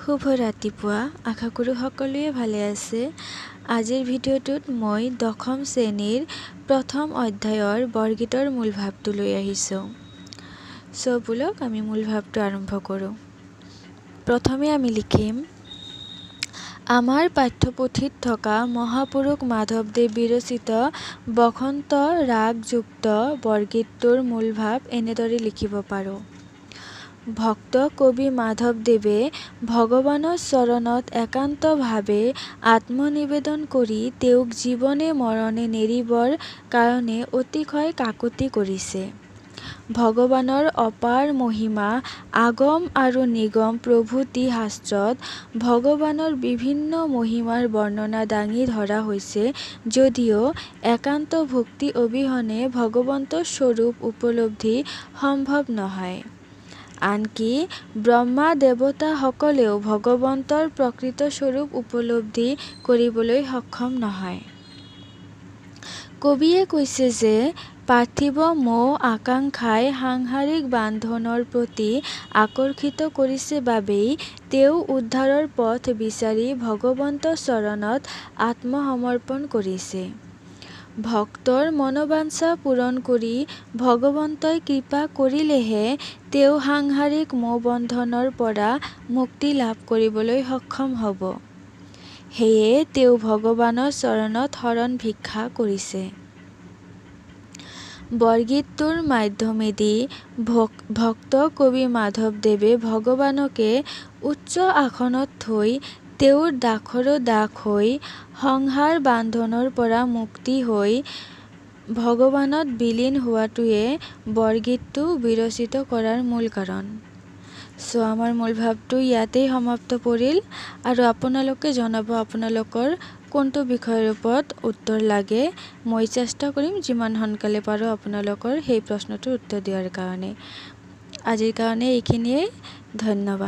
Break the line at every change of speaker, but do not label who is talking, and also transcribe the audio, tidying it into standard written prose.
শুভ ৰাতিপুৱা আশা কৰোঁ সকলোৱে ভালে আছে। আজিৰ ভিডিঅ'টোত মই দশম শ্ৰেণীৰ প্ৰথম অধ্যায়ৰ বৰগীতৰ মূল ভাৱটো লৈ আহিছোঁ। ব'লক আমি মূল ভাৱটো আৰম্ভ কৰোঁ। প্ৰথমে আমি লিখিম আমাৰ পাঠ্যপুথিত থকা মহাপুৰুষ মাধৱদেৱ বিৰচিত বসন্ত ৰাগযুক্ত বৰগীতটোৰ মূল ভাৱ এনেদৰে লিখিব পাৰোঁ। ভক্ত কবি মাধৱদেৱে ভগৱানৰ চৰণত একান্তভাৱে আত্মনিবেদন কৰি তেওঁক জীৱনে মৰণে নেৰিবৰ কাৰণে অতিশয় কাকুতি কৰিছে। ভগৱানৰ অপাৰ মহিমা আগম আৰু নিগম প্ৰভূতি শাস্ত্ৰত ভগৱানৰ বিভিন্ন মহিমাৰ বৰ্ণনা দাঙি ধৰা হৈছে যদিও একান্ত ভক্তি অবিহনে ভগৱন্তৰ স্বৰূপ উপলব্ধি সম্ভৱ নহয়। আনকি ব্ৰহ্মা দেৱতাসকলেও ভগৱন্তৰ প্ৰকৃত স্বৰূপ উপলব্ধি কৰিবলৈ সক্ষম নহয়। কবিয়ে কৈছে যে পাৰ্থিৱ মোহ আকাংক্ষাই সাংসাৰিক বান্ধনৰ প্ৰতি আকৰ্ষিত কৰিছে বাবেই তেওঁ উদ্ধাৰৰ পথ বিচাৰি ভগৱন্তৰ চৰণত আত্মসমৰ্পণ কৰিছে। ভক্তৰ মনোবাঞ্ছা পূৰণ কৰি ভগৱন্তই কৃপা কৰিলেহে তেওঁ সাংসাৰিক মোহবন্ধনৰ পৰা মুক্তি লাভ কৰিবলৈ সক্ষম হ'ব। সেয়ে তেওঁ ভগৱানৰ চৰণত শৰণ ভিক্ষা কৰিছে। বৰগীতটোৰ মাধ্যমেদি ভক্ত কবি মাধৱদেৱে ভগৱানকে উচ্চ আসনত থৈ তেওঁৰ দাসৰো দাস হৈ সংসাৰ বান্ধনৰ পৰা মুক্তি হৈ ভগৱানত বিলীন হোৱাটোৱে বৰগীতটো বিৰচিত কৰাৰ মূল কাৰণ। আমাৰ মূল ভাৱটো ইয়াতেই সমাপ্ত পৰিল আৰু আপোনালোকে জনাব আপোনালোকৰ কোনটো বিষয়ৰ ওপৰত উত্তৰ লাগে। মই চেষ্টা কৰিম যিমান সোনকালে পাৰোঁ আপোনালোকৰ সেই প্ৰশ্নটোৰ উত্তৰ দিয়াৰ কাৰণে। আজিৰ কাৰণে এইখিনিয়েই। ধন্যবাদ।